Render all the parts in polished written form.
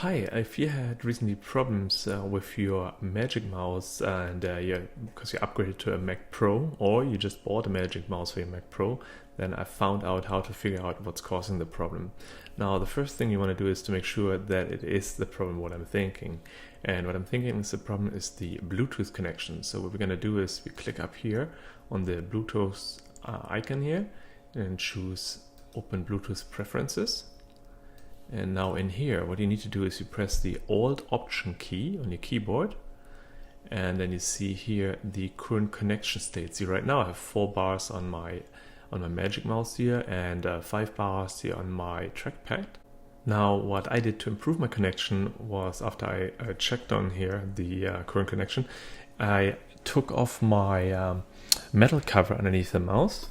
Hi, if you had recently problems with your Magic Mouse and because you upgraded to a Mac Pro or you just bought a Magic Mouse for your Mac Pro, then I found out how to figure out what's causing the problem. Now, the first thing you want to do is to make sure that it is the problem what I'm thinking. And what I'm thinking is the problem is the Bluetooth connection. So what we're going to do is we click up here on the Bluetooth icon here and choose Open Bluetooth Preferences. And now in here, what you need to do is you press the Alt Option key on your keyboard, and then you see here the current connection state. See, right now I have 4 bars on my Magic Mouse here and 5 bars here on my trackpad. Now, what I did to improve my connection was, after I checked on here the current connection, I took off my metal cover underneath the mouse.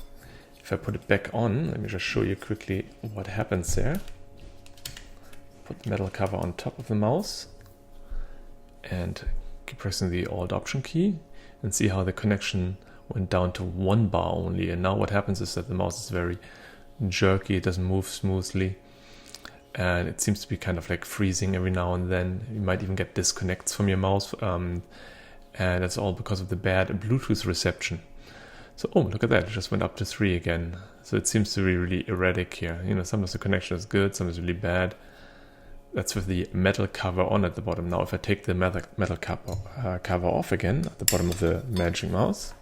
If I put it back on, let me just show you quickly what happens there. Put the metal cover on top of the mouse and keep pressing the Alt Option key and see how the connection went down to 1 bar only. And now what happens is that the mouse is very jerky, it doesn't move smoothly, and it seems to be kind of like freezing every now and then. You might even get disconnects from your mouse, and that's all because of the bad Bluetooth reception. So, oh, look at that, it just went up to 3 again. So it seems to be really erratic here. You know, sometimes the connection is good, sometimes really bad. That's with the metal cover on at the bottom. Now, if I take the metal cover off again at the bottom of the Magic Mouse,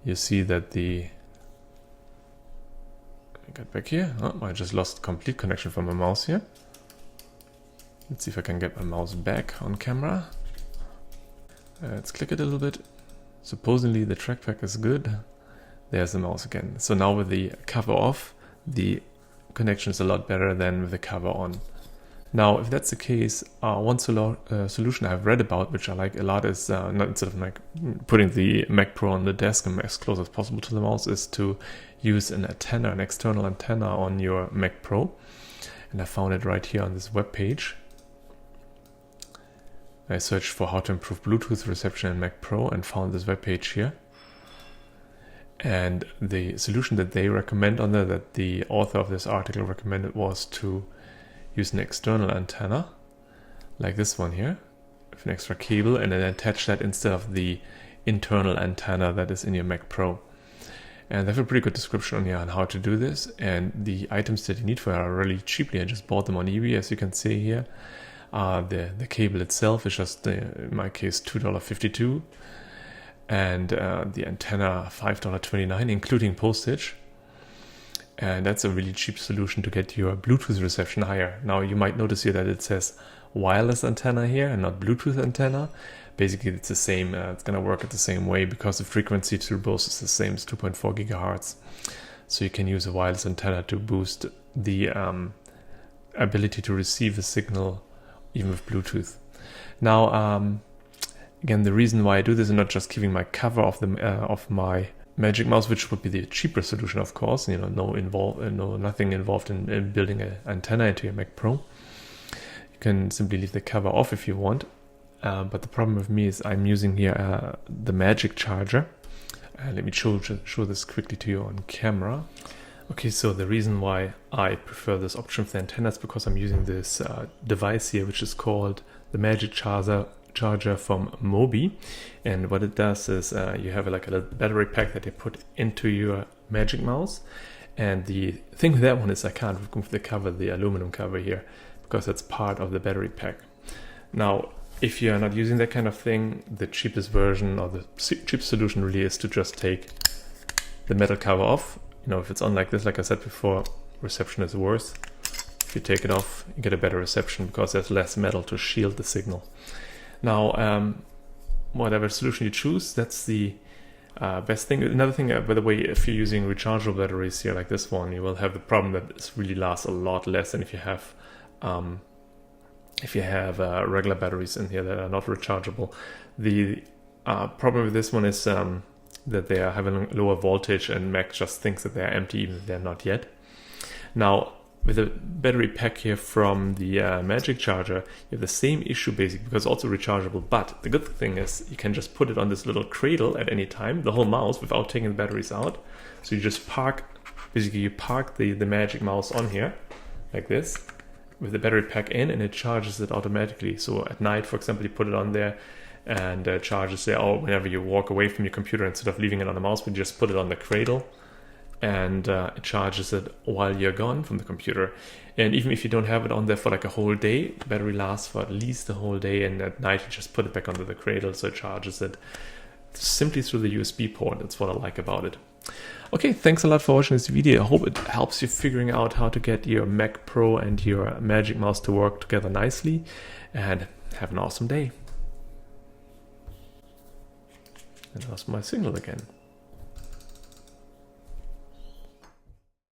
you see that get back here. Oh, I just lost complete connection from my mouse here. Let's see if I can get my mouse back on camera. Let's click it a little bit. Supposedly the trackpad is good. There's the mouse again. So now with the cover off, the connection is a lot better than with the cover on. Now, if that's the case, one solution I've read about, which I like a lot, is not instead of like putting the Mac Pro on the desk and as close as possible to the mouse, is to use an antenna, an external antenna on your Mac Pro. And I found it right here on this web page. I searched for how to improve Bluetooth reception in Mac Pro and found this web page here. And the solution that they recommend on there, that the author of this article recommended, was to use an external antenna, like this one here, with an extra cable, and then attach that instead of the internal antenna that is in your Mac Pro. And they have a pretty good description on here on how to do this, and the items that you need for it are really cheaply. I just bought them on eBay, as you can see here. The cable itself is just, in my case, $2.52. And the antenna $5.29, including postage. And that's a really cheap solution to get your Bluetooth reception higher. Now, you might notice here that it says wireless antenna here and not Bluetooth antenna. Basically, it's the same. It's going to work the same way because the frequency through both is the same, it's 2.4 gigahertz. So you can use a wireless antenna to boost the ability to receive a signal even with Bluetooth. Now, again, the reason why I do this is not just keeping my cover off of my Magic Mouse, which would be the cheaper solution, of course. You know, nothing involved in building an antenna into your Mac Pro. You can simply leave the cover off if you want. But the problem with me is I'm using here the Magic Charger. Let me show this quickly to you on camera. Okay, so the reason why I prefer this option for the antenna is because I'm using this device here, which is called the Magic Charger from Mobi. And what it does is you have like a little battery pack that you put into your Magic Mouse. And the thing with that one is I can't remove the cover, the aluminum cover here, because that's part of the battery pack. Now, if you are not using that kind of thing, the cheapest version or the cheap solution really is to just take the metal cover off. You know, if it's on like this, like I said before, reception is worse. If you take it off, you get a better reception because there's less metal to shield the signal. Now, whatever solution you choose, that's the best thing. Another thing, by the way, if you're using rechargeable batteries here like this one, you will have the problem that this really lasts a lot less than if you have regular batteries in here that are not rechargeable. The problem with this one is that they are having lower voltage, and Mac just thinks that they're empty even if they're not yet. Now, with a battery pack here from the Magic Charger, you have the same issue basically, because it's also rechargeable. But the good thing is you can just put it on this little cradle at any time, the whole mouse, without taking the batteries out. So you just park the Magic Mouse on here, like this, with the battery pack in, and it charges it automatically. So at night, for example, you put it on there and charges it, or whenever you walk away from your computer, instead of leaving it on the mouse, you just put it on the cradle, and it charges it while you're gone from the computer. And even if you don't have it on there for like a whole day, the battery lasts for at least a whole day, and at night you just put it back onto the cradle, so it charges it simply through the USB port. That's what I like about it. Okay, thanks a lot for watching this video. I hope it helps you figuring out how to get your Mac Pro and your Magic Mouse to work together nicely, and have an awesome day. And that's my signal again.